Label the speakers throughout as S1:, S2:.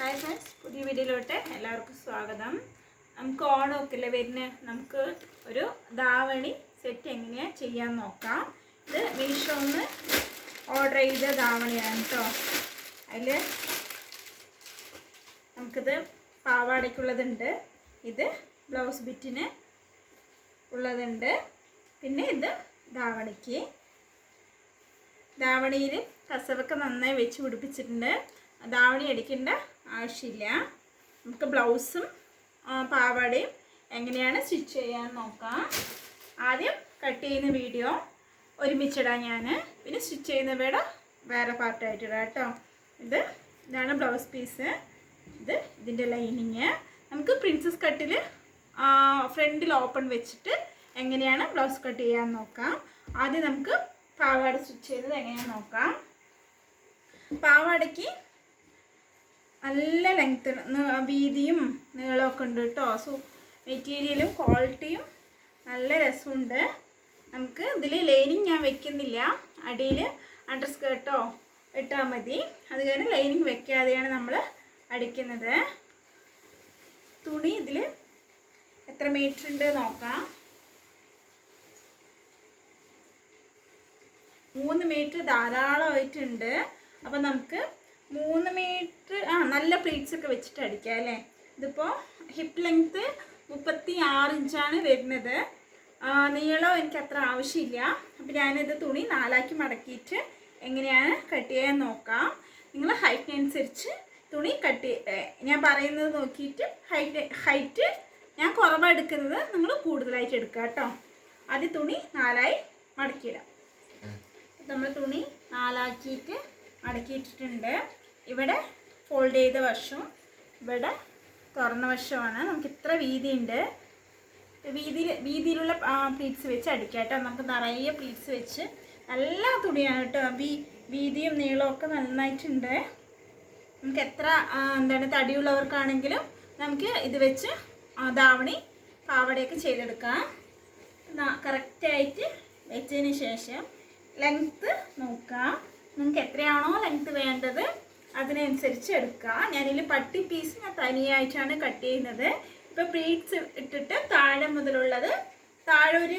S1: Hi friends, പുതിയ വീഡിയോയിലോട്ട് എല്ലാവർക്കും സ്വാഗതം. നമുക്ക് ഓണമൊക്കെ അല്ലേ വരുന്നത്, നമുക്ക് ഒരു ധാവണി സെറ്റ് എങ്ങനെയാണ് ചെയ്യാൻ നോക്കാം. ഇത് മീഷോന്ന് ഓർഡർ ചെയ്ത ധാവണിയാണ് കേട്ടോ. അതിൽ നമുക്കിത് പാവാടയ്ക്കുള്ളതുണ്ട്, ഇത് ബ്ലൗസ് ബിറ്റിന് ഉള്ളതുണ്ട്, പിന്നെ ഇത് ധാവണിയിൽ കസവൊക്കെ നന്നായി വെച്ച് പിടിപ്പിച്ചിട്ടുണ്ട്. ധാവണി അടിക്കേണ്ട ആവശ്യമില്ല. നമുക്ക് ബ്ലൗസും പാവാടയും എങ്ങനെയാണ് സ്റ്റിച്ച് ചെയ്യാൻ നോക്കാം. ആദ്യം കട്ട് ചെയ്യുന്ന വീഡിയോ ഒരുമിച്ചിടാം ഞാൻ, പിന്നെ സ്റ്റിച്ച് ചെയ്യുന്ന വേറെ പാർട്ടായിട്ടിടാം കേട്ടോ. ഇതാണ് ബ്ലൗസ് പീസ്, ഇതിൻ്റെ ലൈനിങ്. നമുക്ക് പ്രിൻസസ് കട്ടിൽ ഫ്രണ്ടിൽ ഓപ്പൺ വെച്ചിട്ട് എങ്ങനെയാണ് ബ്ലൗസ് കട്ട് ചെയ്യാൻ നോക്കാം. ആദ്യം നമുക്ക് പാവാട സ്റ്റിച്ച് ചെയ്തത് എങ്ങനെയാണെന്ന് നോക്കാം. പാവാടയ്ക്ക് നല്ല ലെങ്ത്ത്, വീതിയും നീളമൊക്കെ ഉണ്ട് കേട്ടോ. മെറ്റീരിയലും ക്വാളിറ്റിയും നല്ല രസമുണ്ട്. നമുക്ക് ഇതിൽ ലൈനിങ് ഞാൻ വെക്കുന്നില്ല, അടിയിൽ അണ്ടർ സ്കേർട്ടോ ഇട്ടാൽ മതി. അത് കാരണം ലൈനിങ് വെക്കാതെയാണ് നമ്മൾ അടിക്കുന്നത്. തുണി ഇതിൽ എത്ര മീറ്റർ ഉണ്ട് നോക്കാം. 3 മീറ്റർ ധാരാളമായിട്ടുണ്ട്. അപ്പം നമുക്ക് 3 മീറ്റർ നല്ല പ്ലീറ്റ്സ് ഒക്കെ വെച്ചിട്ട് അടിക്കാം അല്ലേ. ഇതിപ്പോൾ ഹിപ്പ് ലെങ്ത്ത് 36 ഇഞ്ചാണ് വരുന്നത്. നീളം എനിക്ക് അത്ര ആവശ്യമില്ല. അപ്പം ഞാനിത് തുണി 4ആക്കി മടക്കിയിട്ട് എങ്ങനെയാണ് കട്ട് ചെയ്യാൻ നോക്കാം. നിങ്ങൾ ഹൈറ്റിനനുസരിച്ച് തുണി ഞാൻ പറയുന്നത് നോക്കിയിട്ട് ഹൈറ്റ് ഞാൻ കുറവാണ് എടുക്കുന്നത്, നിങ്ങൾ കൂടുതലായിട്ട് എടുക്കുക കേട്ടോ. ആദ്യം തുണി 4ആയി മടക്കിയിടാം. നമ്മൾ തുണി 4ആക്കിയിട്ട് മടക്കിയിട്ടിട്ടുണ്ട്. ഇവിടെ ഫോൾഡ് ചെയ്ത വശവും ഇവിടെ തുറന്ന വശമാണ്. നമുക്ക് ഇത്ര വീതിയുണ്ട്. വീതിയിലുള്ള പ്ലീറ്റ്സ് വെച്ച് അടിക്കാം കേട്ടോ. നമുക്ക് നിറയെ പ്ലീറ്റ്സ് വെച്ച് നല്ല തുണിയാണ് കേട്ടോ. വീതിയും നീളവും ഒക്കെ നന്നായിട്ടുണ്ട്. നമുക്ക് എത്ര തടിയുള്ളവർക്കാണെങ്കിലും നമുക്ക് ഇത് വെച്ച് ധാവണി പാവാടയൊക്കെ ചെയ്തെടുക്കാം. കറക്റ്റായിട്ട് വെച്ചതിന് ശേഷം ലെങ്ത്ത് നോക്കാം. നിങ്ങൾക്ക് എത്രയാണോ ലെങ്ത്ത് വേണ്ടത് അതിനനുസരിച്ച് എടുക്കുക. ഞാനിതിൽ പട്ടി പീസ് ഞാൻ തനിയായിട്ടാണ് കട്ട് ചെയ്യുന്നത്. ഇപ്പോൾ പ്ലീറ്റ്സ് ഇട്ടിട്ട് താഴെ മുതലുള്ളത് താഴെ ഒരു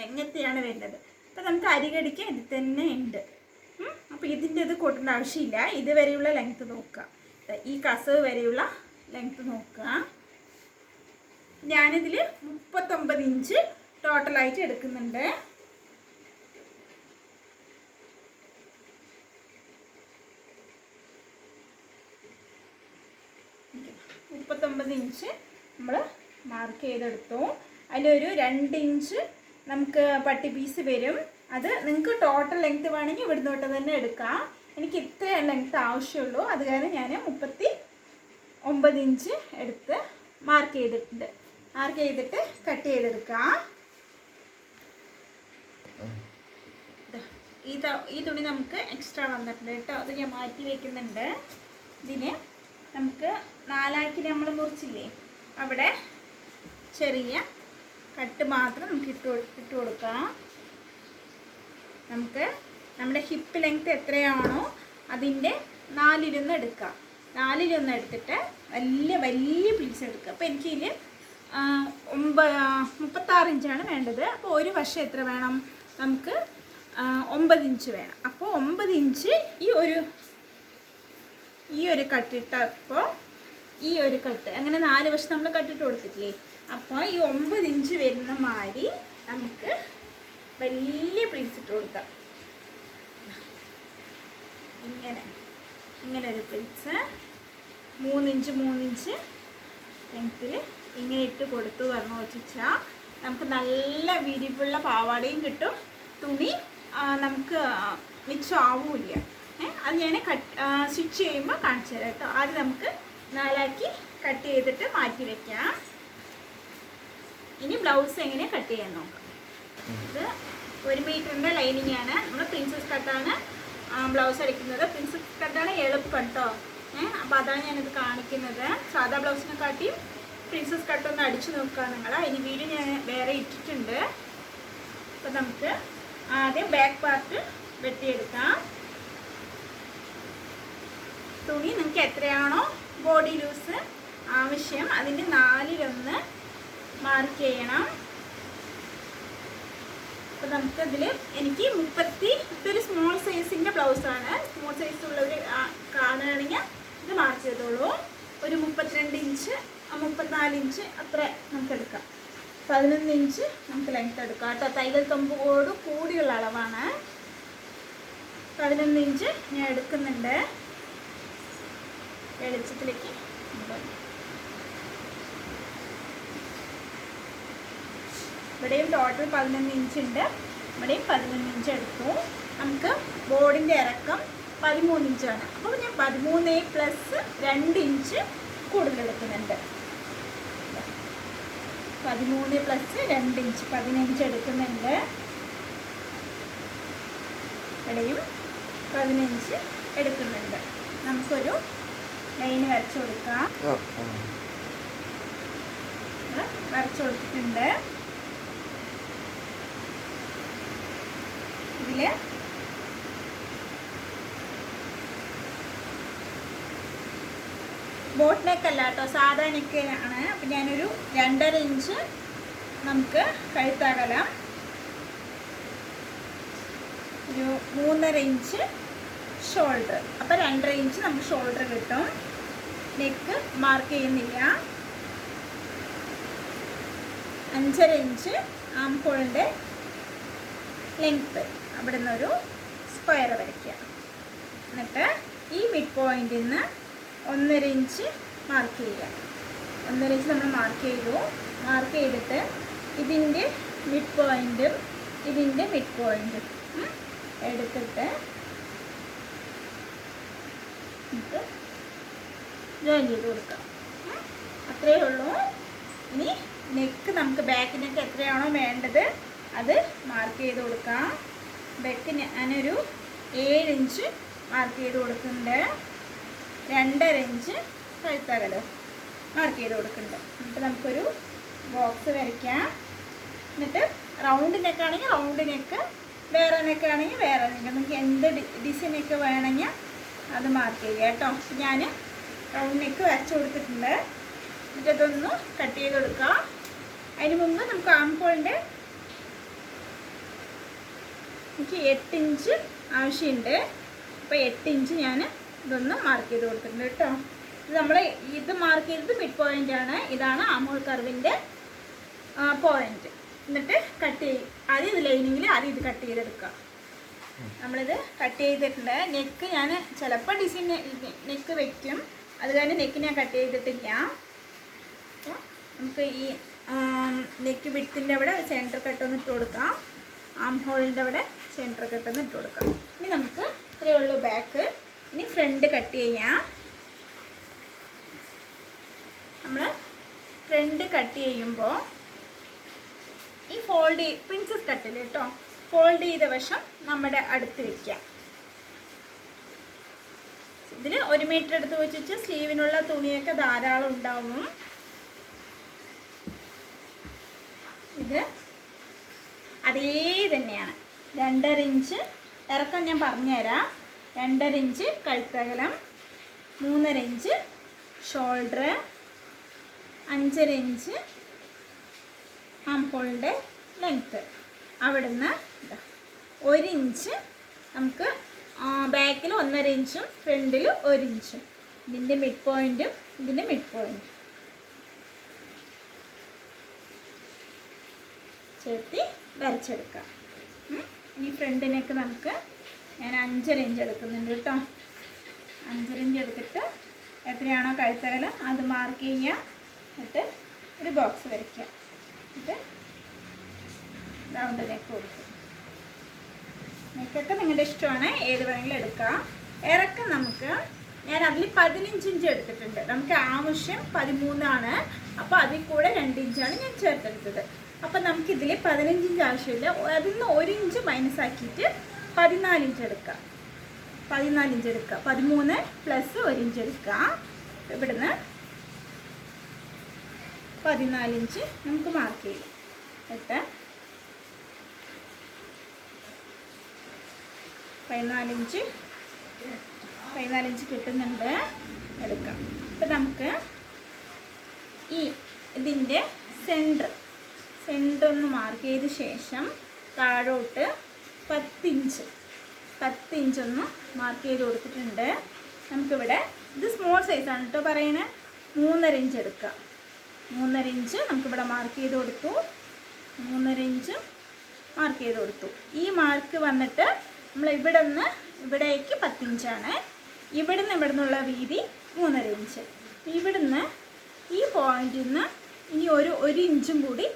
S1: എങ്ങനെയാണ് വേണ്ടത്. അപ്പോൾ നമുക്ക് അരികടിക്ക് ഇത് തന്നെ ഉണ്ട്. അപ്പോൾ ഇതിൻ്റെ ഇത് കൂട്ടേണ്ട ആവശ്യമില്ല. ഇതുവരെയുള്ള ലെങ്ത്ത് നോക്കുക, ഈ കസവ് വരെയുള്ള ലെങ്ത്ത് നോക്കുക. ഞാനിതിൽ 39 ഇഞ്ച് ടോട്ടലായിട്ട് എടുക്കുന്നുണ്ട്. ഇഞ്ച് നമ്മൾ മാർക്ക് ചെയ്തെടുത്തു. അതിലൊരു 2 ഇഞ്ച് നമുക്ക് പട്ടി പീസ് വരും. അത് നിങ്ങൾക്ക് ടോട്ടൽ ലെങ്ത്ത് വേണമെങ്കിൽ ഇവിടുന്ന് തൊട്ട് തന്നെ എടുക്കാം. എനിക്ക് ഇത്ര ലെങ്ത്ത് ആവശ്യമുള്ളൂ. അത് കാരണം ഞാൻ 39 ഇഞ്ച് എടുത്ത് മാർക്ക് ചെയ്തിട്ടുണ്ട്. മാർക്ക് ചെയ്തിട്ട് കട്ട് ചെയ്തെടുക്കാം. ഈ തുണി നമുക്ക് എക്സ്ട്രാ വന്നിട്ടുണ്ട് കേട്ടോ. അത് ഞാൻ മാറ്റി വയ്ക്കുന്നുണ്ട്. ഇതിന് നമുക്ക് 4ആക്കി നമ്മൾ മുറിച്ചില്ലേ, അവിടെ ചെറിയ കട്ട് മാത്രം നമുക്ക് ഇട്ട് കൊടുക്കാം. നമുക്ക് നമ്മുടെ ഹിപ്പ് ലെങ്ത്ത് എത്രയാണോ അതിൻ്റെ 4/1 എടുക്കാം. 4/1 എടുത്തിട്ട് വലിയ പീസ് എടുക്കുക. അപ്പോൾ എനിക്കിതിൽ 36 ഇഞ്ചാണ് വേണ്ടത്. അപ്പോൾ ഒരു വശം എത്ര വേണം, നമുക്ക് 9 ഇഞ്ച് വേണം. അപ്പോൾ 9 ഇഞ്ച് ഈ ഒരു കട്ടിട്ടപ്പോൾ ഈ ഒരു കട്ട് അങ്ങനെ 4 വശം നമ്മൾ കട്ടിട്ട് കൊടുത്തിട്ടില്ലേ. അപ്പോൾ ഈ 9 ഇഞ്ച് വരുന്ന മാതിരി നമുക്ക് വലിയ പ്ലീറ്റ്സ് ഇട്ട് കൊടുക്കാം. ഇങ്ങനെ ഒരു പ്ലീറ്റ്സ് 3 ഇഞ്ച് ലെങ്ത്തിൽ ഇങ്ങനെ ഇട്ട് കൊടുത്തു പറഞ്ഞു വെച്ചാൽ നമുക്ക് നല്ല വിരിവുള്ള പാവാടയും കിട്ടും. തുണി നമുക്ക് മിച്ചമാവില്ല. അത് ഞാൻ സ്റ്റിച്ച് ചെയ്യുമ്പോൾ കാണിച്ചു തരാം കേട്ടോ. ആദ്യം നമുക്ക് 4ആക്കി കട്ട് ചെയ്തിട്ട് മാറ്റി വയ്ക്കാം. ഇനി ബ്ലൗസ് എങ്ങനെ കട്ട് ചെയ്യാൻ നോക്കാം. ഇത് 1 മീറ്ററിൻ്റെ ലൈനിങ് ആണ്. നമ്മൾ പ്രിൻസസ് കട്ടാണ് ബ്ലൗസ് അടിക്കുന്നത്. പ്രിൻസസ് കട്ടാണ് എളുപ്പം കേട്ടോ. അപ്പോൾ അതാണ് ഞാനിത് കാണിക്കുന്നത്. സാധാ ബ്ലൗസിനെ കാട്ടിയും പ്രിൻസസ് കട്ടൊന്ന് അടിച്ചു നോക്കുക നിങ്ങൾ. അതിന് വീഡിയോ ഞാൻ വേറെ ഇട്ടിട്ടുണ്ട്. അപ്പോൾ നമുക്ക് ആദ്യം ബാക്ക് പാർട്ട് വെട്ടിയെടുക്കാം. തുണി നിങ്ങൾക്ക് എത്രയാണോ ബോഡി ലൂസ് ആവശ്യം, അതിൻ്റെ 4-1 മാർക്ക് ചെയ്യണം. അപ്പോൾ നമുക്കതിൽ എനിക്ക് ഇതൊരു സ്മോൾ സൈസിൻ്റെ ബ്ലൗസാണ്. സ്മോൾ സൈസ് ഉള്ളവർ കാണുകയാണെങ്കിൽ ഇത് മാർക്ക് ചെയ്തോളൂ. ഒരു 32 ഇഞ്ച് 34 ഇഞ്ച് അത്ര നമുക്ക് എടുക്കാം. 11 ഇഞ്ച് നമുക്ക് ലെങ്ത് എടുക്കാം കേട്ടോ. തയ്യൽ തുമ്പോട് കൂടിയുള്ള അളവാണ്. 11 ഇഞ്ച് ഞാൻ എടുക്കുന്നുണ്ട്. വെളിച്ചത്തിലേക്ക് ഇവിടെയും ടോട്ടൽ 11 ഇഞ്ച് ഉണ്ട്. ഇവിടെയും 11 ഇഞ്ച് എടുത്തു. നമുക്ക് ബോർഡിൻ്റെ ഇറക്കം 13 ഇഞ്ചാണ്. അപ്പോൾ ഞാൻ 13 + 2 ഇഞ്ച് കൂടുതൽ എടുക്കുന്നുണ്ട്. 13 + 2 ഇഞ്ച് 15 എടുക്കുന്നുണ്ട്. ഇവിടെയും 15 എടുക്കുന്നുണ്ട്. നമുക്കൊരു ലൈൻ വരച്ചു കൊടുക്കാം. വരച്ചു കൊടുത്തിട്ടുണ്ട്. ഇതിൽ ബോട്ട് നെക്ക് അല്ല കേട്ടോ, സാധാ നെക്ക് ആണ്. അപ്പം ഞാനൊരു 2.5 ഇഞ്ച് നമുക്ക് കഴുത്തകലം, ഒരു 3.5 ഇഞ്ച് ഷോൾഡർ. അപ്പം 2.5 ഇഞ്ച് നമുക്ക് ഷോൾഡർ കിട്ടും. നെക്ക് മാർക്ക് ചെയ്യുന്നില്ല. 5.5 ഇഞ്ച് ആം ഹോളിൻ്റെ ലെങ്ത്ത്. അവിടെ നിന്നൊരു സ്ക്വയർ വരയ്ക്കുക. എന്നിട്ട് ഈ മിഡ് പോയിന്റിൽ നിന്ന് 1.5 ഇഞ്ച് മാർക്ക് ചെയ്യുക. 1.5 ഇഞ്ച് നമ്മൾ മാർക്ക് ചെയ്തു. മാർക്ക് ചെയ്തിട്ട് ഇതിൻ്റെ മിഡ് പോയിന്റും ഇതിൻ്റെ മിഡ് പോയിന്റും എടുത്തിട്ട് നമുക്ക് ജോയിൻ ചെയ്ത് കൊടുക്കാം. അത്രയേ ഉള്ളൂ. ഇനി നെക്ക് നമുക്ക് ബാക്ക് നെക്ക് എത്രയാണോ വേണ്ടത് അത് മാർക്ക് ചെയ്ത് കൊടുക്കാം. ബാക്ക് ഞാനൊരു 7 ഇഞ്ച് മാർക്ക് ചെയ്ത് കൊടുക്കുന്നുണ്ട്. 2.5 ഇഞ്ച് കഴുത്തകലം മാർക്ക് ചെയ്ത് കൊടുക്കുന്നുണ്ട്. എന്നിട്ട് നമുക്കൊരു ബോക്സ് വരയ്ക്കാം. എന്നിട്ട് റൗണ്ട് നെക്കാണെങ്കിൽ റൗണ്ട് നെക്ക്, വേറെ നെക്കാണെങ്കിൽ വേറെ നെക്ക്, നമുക്ക് എന്ത് ഡിസൈനൊക്കെ വേണമെങ്കിൽ അത് മാർക്ക് ചെയ്യുക കേട്ടോ. ഞാൻ റൗണ്ട് നെക്ക് വരച്ച് കൊടുത്തിട്ടുണ്ട്. എന്നിട്ട് അതൊന്ന് കട്ട് ചെയ്ത് കൊടുക്കാം. അതിന് മുമ്പ് നമുക്ക് ആം ഹോളിൻ്റെ എനിക്ക് 8 ഇഞ്ച് ആവശ്യമുണ്ട്. അപ്പോൾ 8 ഇഞ്ച് ഞാൻ ഇതൊന്ന് മാർക്ക് ചെയ്ത് കൊടുത്തിട്ടുണ്ട് കേട്ടോ. ഇത് നമ്മൾ ഇത് മാർക്ക് ചെയ്തത് മിഡ് പോയിൻ്റ് ആണ്. ഇതാണ് ആം ഹോൾ കർവിൻ്റെ പോയിൻ്റ്. എന്നിട്ട് കട്ട് ചെയ്യും. ആദ്യം ഇത് ലൈനിങ്ങിൽ ആദ്യം ഇത് കട്ട് ചെയ്തെടുക്കാം. നമ്മളിത് കട്ട് ചെയ്തിട്ടുണ്ട്. നെക്ക് ഞാൻ ചിലപ്പോൾ ഡിസൈൻ നെക്ക് വയ്ക്കും, അത് കാരണം നെക്ക് ഞാൻ കട്ട് ചെയ്തിട്ടില്ല. അപ്പോൾ നമുക്ക് ഈ നെക്ക് വിഡ്ത്തിൻ്റെ അവിടെ സെൻറ്റർ കട്ടൊന്ന് ഇട്ട് കൊടുക്കാം. ആം ഹോളിൻ്റെ അവിടെ സെൻറ്റർ കട്ടൊന്ന് ഇട്ട് കൊടുക്കാം. ഇനി നമുക്ക് ഇത്രയേ ഉള്ളൂ ബാക്ക്. ഇനി ഫ്രണ്ട് കട്ട് ചെയ്യാം. നമ്മൾ ഫ്രണ്ട് കട്ട് ചെയ്യുമ്പോൾ ഈ പ്രിൻസസ് കട്ടിൽ കേട്ടോ, ഫോൾഡ് ചെയ്ത വശം നമ്മുടെ അടുത്ത് വയ്ക്കാം. ഇതിൽ 1 മീറ്റർ എടുത്ത് വെച്ചിട്ട് സ്ലീവിനുള്ള തുണിയൊക്കെ ധാരാളം ഉണ്ടാവും. ഇത് അതേ തന്നെയാണ്. 2.5 ഇഞ്ച് ഇറക്കം ഞാൻ പറഞ്ഞുതരാം. 2.5 ഇഞ്ച് കഴുത്തകലം, 3.5 ഇഞ്ച് ഷോൾഡർ, 5.5 ഇഞ്ച് ആം ഹോളിൻ്റെ ലെങ്ത്ത്. അവിടുന്ന് 1 ഇഞ്ച് നമുക്ക് ബാക്കിൽ 1.5 ഇഞ്ചും ഫ്രണ്ടിൽ 1 ഇഞ്ചും. ഇതിൻ്റെ മിഡ് പോയിൻറ്റും ഇതിൻ്റെ മിഡ് പോയിൻറ്റും ചേർത്തി വരച്ചെടുക്കാം. ഇനി ഫ്രണ്ടിനൊക്കെ നമുക്ക് ഞാൻ 5.5 ഇഞ്ച് എടുക്കുന്നുണ്ട് കേട്ടോ. 5.5 ഇഞ്ച് എടുത്തിട്ട് എത്രയാണോ കഴുത്തകലം അത് മാർക്ക് ചെയ്യുക. എന്നിട്ട് ഒരു ബോക്സ് വരയ്ക്കുക. എന്നിട്ട് റൗണ്ട് നെക്ക് കൊടുക്കും. നെക്കൊക്കെ നിങ്ങളുടെ ഇഷ്ടമാണ്, ഏത് വേണമെങ്കിലും എടുക്കാം. ഇറക്കം നമുക്ക് ഞാൻ അതിൽ 15 ഇഞ്ച് എടുത്തിട്ടുണ്ട്. നമുക്ക് ആവശ്യം 13 ആണ്. അപ്പോൾ അതിൽ കൂടെ 2 ഇഞ്ചാണ് ഞാൻ ചേർത്തെടുത്തത്. അപ്പം നമുക്കിതിൽ 15 ഇഞ്ച് ആവശ്യമില്ല. അതിൽ നിന്ന് 1 ഇഞ്ച് മൈനസ് ആക്കിയിട്ട് 14 ഇഞ്ച് എടുക്കാം. 14 ഇഞ്ച് എടുക്കുക. 13 + 1 ഇഞ്ച് എടുക്കുക. ഇവിടുന്ന് 14 ഇഞ്ച് നമുക്ക് മാർക്ക് ചെയ്യാം. എന്നിട്ട് 14 ഇഞ്ച് കിട്ടുന്നുണ്ട് എടുക്കാം. ഇപ്പം ഇതിൻ്റെ സെൻറ്റർ ഒന്ന് മാർക്ക് ചെയ്ത ശേഷം താഴോട്ട് 10 ഇഞ്ച് ഒന്ന് മാർക്ക് ചെയ്ത് കൊടുത്തിട്ടുണ്ട്. നമുക്കിവിടെ ഇത് സ്മോൾ സൈസാണ് കേട്ടോ പറയണേ. 3.5 ഇഞ്ച് എടുക്കുക. 3.5 ഇഞ്ച് നമുക്കിവിടെ മാർക്ക് ചെയ്ത് കൊടുത്തു. 3.5 ഇഞ്ച് മാർക്ക് ചെയ്ത് കൊടുത്തു. ഈ മാർക്ക് വന്നിട്ട് നമ്മൾ ഇവിടെ നിന്ന് ഇവിടേക്ക് 10 ഇഞ്ചാണ്. ഇവിടെ നിന്നുള്ള വീതി 3.5 ഇഞ്ച്. ഇവിടുന്ന് ഈ പോയിന്റിൽ നിന്ന് ഇനി ഒരു ഇഞ്ചും കൂടി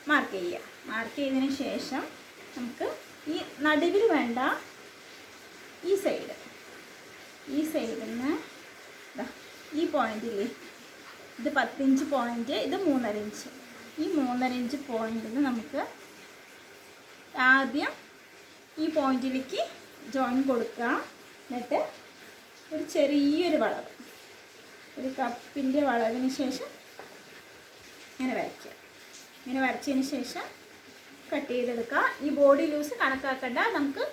S1: മാർക്ക് ചെയ്യുക. മാർക്ക് ചെയ്തതിന് ശേഷം നമുക്ക് ഈ നടുവിൽ വേണ്ട ഈ സൈഡിൽ നിന്ന് ഈ പോയിന്റില്ലേ, ഇത് 10 ഇഞ്ച് പോയിന്റ്, ഇത് 3.5 ഇഞ്ച്. ഈ 3.5 ഇഞ്ച് പോയിന്റിൽ നിന്ന് നമുക്ക് ആദ്യം ഈ പോയിന്റിലേക്ക് ജോയിൻ കൊടുക്കുക. എന്നിട്ട് ഒരു ചെറിയൊരു വളവ്, ഒരു കപ്പിൻ്റെ വളവിന് ശേഷം ഇങ്ങനെ വരയ്ക്കുക. ഇങ്ങനെ വരച്ചതിന് ശേഷം കട്ട് ചെയ്തെടുക്കുക. ഈ ബോഡി ലൂസ് കണക്കാക്കണ്ട, നമുക്ക്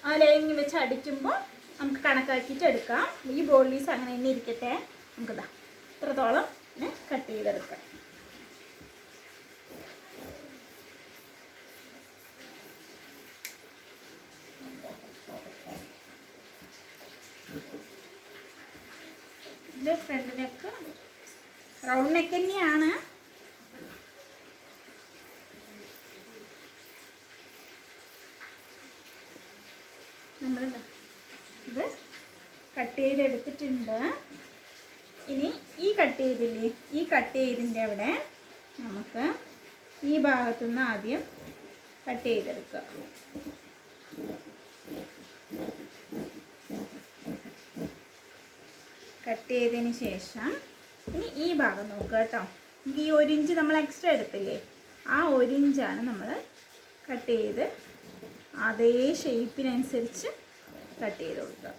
S1: ആ ലൈനിങ് വെച്ച് അടിക്കുമ്പോൾ നമുക്ക് കണക്കാക്കിയിട്ട് എടുക്കാം. ഈ ബോഡി ലൂസ് അങ്ങനെ തന്നെ ഇരിക്കട്ടെ. നമുക്കിതാ ഇത്രത്തോളം കട്ട് ചെയ്തെടുക്കാം. ഇത് ഫ്രണ്ട് നെക്ക് റൗണ്ട് നെക്ക് തന്നെയാണ്. ഇത് കട്ട് ചെയ്തെടുത്തിട്ടുണ്ട്. ഇനി ഈ കട്ട് ചെയ്തതിൻ്റെ അവിടെ നമുക്ക് ഈ ഭാഗത്തു നിന്ന് ആദ്യം കട്ട് ചെയ്തെടുക്കുക. കട്ട് ചെയ്തതിന് ശേഷം ഇനി ഈ ഭാഗം നോക്കുക കേട്ടോ. ഈ 1 ഇഞ്ച് നമ്മൾ എക്സ്ട്രാ എടുത്തില്ലേ, ആ 1 ഇഞ്ചാണ് നമ്മൾ കട്ട് ചെയ്ത് അതേ ഷേപ്പിനനുസരിച്ച് കട്ട് ചെയ്ത് കൊടുക്കുക.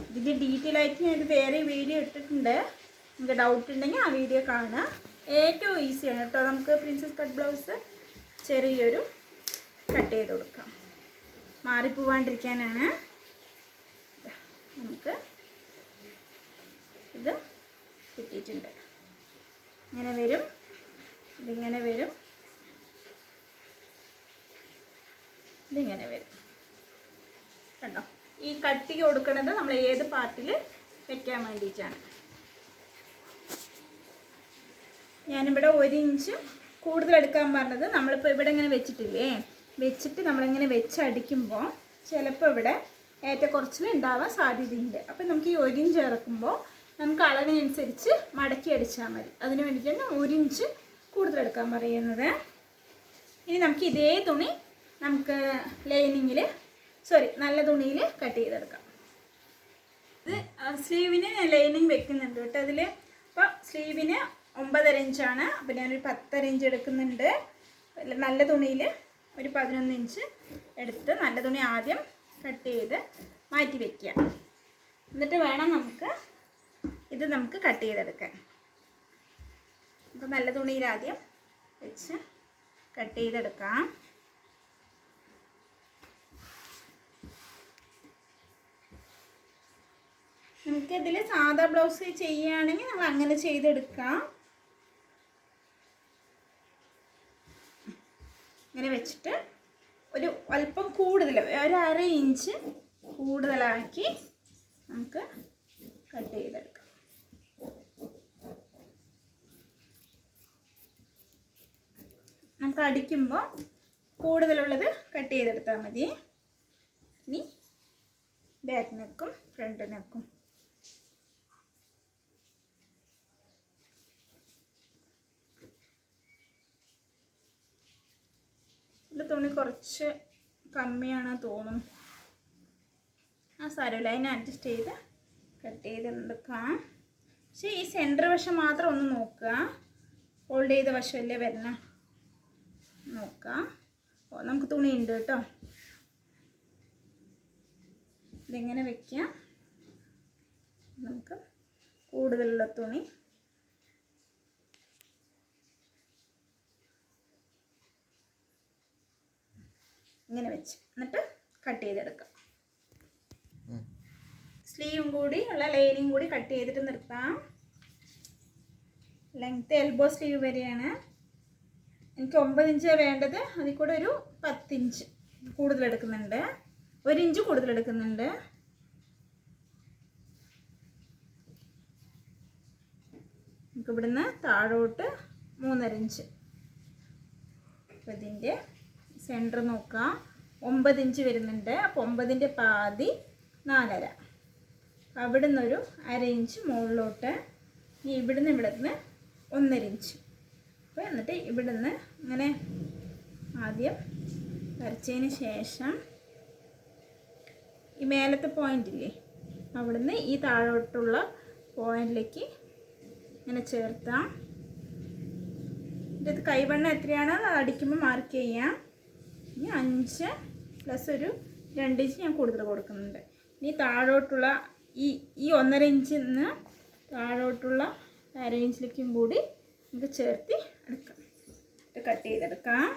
S1: ഇതിൻ്റെ ഡീറ്റെയിൽ ആയിട്ട് ഞാൻ ഇത് വേറെ വീഡിയോ ഇട്ടിട്ടുണ്ട്. നിങ്ങൾക്ക് ഡൗട്ട് ഉണ്ടെങ്കിൽ ആ വീഡിയോ കാണുക. ഏറ്റവും ഈസിയാണ് കേട്ടോ. നമുക്ക് പ്രിൻസസ് കട്ട് ബ്ലൗസ് ചെറിയൊരു കട്ട് ചെയ്ത് കൊടുക്കാം, മാറിപ്പോവാണ്ടിരിക്കാനാണ്. നമുക്ക് ഇത് കിട്ടിയിട്ടുണ്ട്. ഇങ്ങനെ വരും, ഇതിങ്ങനെ വരും, ഇതിങ്ങനെ വരും. കണ്ടോ? ഈ കട്ടി കൊടുക്കുന്നത് നമ്മൾ ഏത് പാർട്ടിൽ വെക്കാൻ വേണ്ടിയിട്ടാണ്. ഞാനിവിടെ 1 ഇഞ്ച് കൂടുതൽ എടുക്കാൻ പറഞ്ഞത്, നമ്മളിപ്പോൾ ഇവിടെ ഇങ്ങനെ വെച്ചിട്ടില്ലേ, വെച്ചിട്ട് നമ്മളിങ്ങനെ വെച്ചടിക്കുമ്പോൾ ചിലപ്പോൾ ഇവിടെ ഏറ്റക്കുറച്ചിൽ ഉണ്ടാവാൻ സാധ്യതയുണ്ട്. അപ്പം നമുക്ക് ഈ 1 ഇഞ്ച് ഇറക്കുമ്പോൾ നമുക്ക് അളവിനനുസരിച്ച് മടക്കി അടിച്ചാൽ മതി. അതിന് വേണ്ടിയിട്ടാണ് 1 ഇഞ്ച് കൂടുതൽ എടുക്കാൻ പറയുന്നത്. ഇനി നമുക്ക് ഇതേ തുണി നമുക്ക് നല്ല തുണിയിൽ കട്ട് ചെയ്തെടുക്കാം. ഇത് സ്ലീവിന് ലൈനിങ് വെക്കുന്നുണ്ട് കേട്ടോ. അതിൽ ഇപ്പോൾ സ്ലീവിന് 9.5 ഇഞ്ചാണ്. അപ്പോൾ ഞാനൊരു 10.5 ഇഞ്ച് എടുക്കുന്നുണ്ട്. നല്ല തുണിയിൽ ഒരു 11 ഇഞ്ച് എടുത്ത് നല്ല തുണി ആദ്യം കട്ട് ചെയ്ത് മാറ്റി വയ്ക്കുക. എന്നിട്ട് വേണം നമുക്ക് കട്ട് ചെയ്തെടുക്കാൻ. അപ്പോൾ നല്ല തുണിയിൽ ആദ്യം വെച്ച് കട്ട് ചെയ്തെടുക്കാം. നമുക്കിതിൽ സാധാ ബ്ലൗസ് ചെയ്യുകയാണെങ്കിൽ നമ്മൾ അങ്ങനെ ചെയ്തെടുക്കാം. ഇങ്ങനെ വെച്ചിട്ട് ഒരു അല്പം കൂടുതൽ, ഒരു 1/2 ഇഞ്ച് കൂടുതലാക്കി നമുക്ക് കട്ട് ചെയ്തെടുക്കാം. നമുക്ക് അടിക്കുമ്പോൾ കൂടുതലുള്ളത് കട്ട് ചെയ്തെടുത്താൽ മതി. ഇനി ബാക്ക് നെക്കും ഫ്രണ്ട് നെക്കും തുണി കുറച്ച് കമ്മിയാണ് തോന്നും. ആ സാരമില്ല, അതിനെ അഡ്ജസ്റ്റ് ചെയ്ത് കട്ട് ചെയ്തെടുക്കാം. പക്ഷേ ഈ സെൻറ്റർ വശം മാത്രം ഒന്ന് നോക്കുക, ഫോൾഡ് ചെയ്ത വശമല്ലേ വരണ നോക്കാം. നമുക്ക് തുണി ഉണ്ട് കേട്ടോ. ഇതിങ്ങനെ വയ്ക്കാം. നമുക്ക് കൂടുതലുള്ള തുണി ഇങ്ങനെ വെച്ച് എന്നിട്ട് കട്ട് ചെയ്തെടുക്കാം. സ്ലീവും കൂടി ഉള്ള ലൈനിങ് കൂടി കട്ട് ചെയ്തിട്ട് നിർത്താം. ലെങ്ത്ത് എൽബോ സ്ലീവ് വരെയാണ്. എനിക്ക് 9 ഇഞ്ച് വേണ്ടത്. അതിൽ കൂടെ ഒരു 10 ഇഞ്ച് കൂടുതലെടുക്കുന്നുണ്ട്, 1 ഇഞ്ച് കൂടുതലെടുക്കുന്നുണ്ട്. നമുക്ക് ഇവിടുന്ന് താഴോട്ട് 3.5 ഇഞ്ച്. അപ്പോൾ ഇതിൻ്റെ സെൻറ്റർ നോക്കാം, 9 ഇഞ്ച് വരുന്നുണ്ട്. അപ്പോൾ 9ൻ്റെ പാതി 4.5. അവിടെ നിന്നൊരു 1/2 ഇഞ്ച് മുകളിലോട്ട്. ഇനി ഇവിടുന്ന് 1.5 ഇഞ്ച്. അപ്പോൾ എന്നിട്ട് ഇവിടുന്ന് ഇങ്ങനെ ആദ്യം വരച്ചതിന് ശേഷം ഈ മേലത്തെ പോയിൻ്റില്ലേ, അവിടുന്ന് ഈ താഴോട്ടുള്ള പോയിന്റിലേക്ക് ഇങ്ങനെ ചേർത്താം. ഇത് കൈവണ്ണം എത്രയാണ് അടിക്കുമ്പോൾ മാർക്ക് ചെയ്യാം. ഇനി 5 പ്ലസ് ഒരു 2 ഇഞ്ച് ഞാൻ കൂടുതൽ കൊടുക്കുന്നുണ്ട്. ഇനി താഴോട്ടുള്ള ഈ 1.5 ഇഞ്ചിൽ നിന്ന് താഴോട്ടുള്ള 1/2 ഇഞ്ചിലേക്കും കൂടി നമുക്ക് ചേർത്ത് എടുക്കാം. കട്ട് ചെയ്തെടുക്കാം.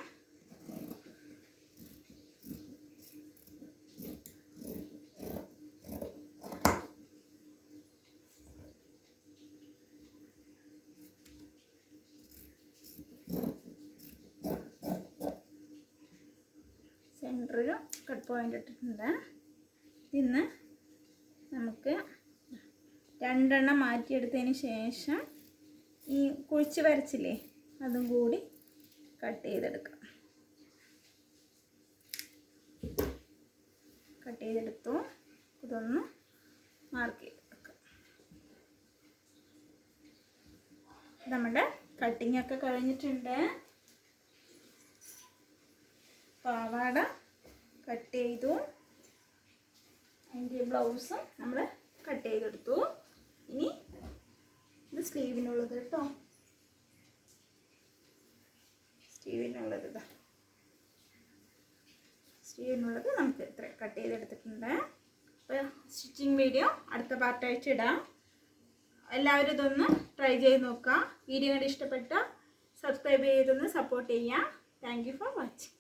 S1: സെൻറ്ററിൽ കട്ട് പോയിൻ്റ് ഇട്ടിട്ടുണ്ട്. ഇന്ന് നമുക്ക് 2 എണ്ണം മാറ്റിയെടുത്തതിന് ശേഷം ഈ കുഴിച്ച് വരച്ചില്ലേ അതും കൂടി കട്ട് ചെയ്തെടുക്കാം. കട്ട് ചെയ്തെടുത്തു. ഇതൊന്ന് മാർക്ക് ചെയ്തെടുക്കാം. നമ്മുടെ കട്ടിങ് ഒക്കെ കഴിഞ്ഞിട്ടുണ്ട്. പാവാട കട്ട് ചെയ്തു. അതിൻ്റെ ബ്ലൗസും നമ്മൾ കട്ട് ചെയ്തെടുത്തു. ഇനി ഇത് സ്ലീവിനുള്ളത് കേട്ടോ. സ്ലീവിനുള്ളത് ഇതാ. സ്ലീവിനുള്ളത് നമുക്ക് ഇത്ര കട്ട് ചെയ്തെടുത്തിട്ടുണ്ട്. അപ്പോൾ സ്റ്റിച്ചിങ് വീഡിയോ അടുത്ത പാർട്ടായിട്ട് ഇടാം. എല്ലാവരും ഇതൊന്ന് ട്രൈ ചെയ്ത് നോക്കുക. വീഡിയോ കണ്ട് ഇഷ്ടപ്പെട്ട സബ്സ്ക്രൈബ് ചെയ്തൊന്ന് സപ്പോർട്ട് ചെയ്യുക. Thank you for watching.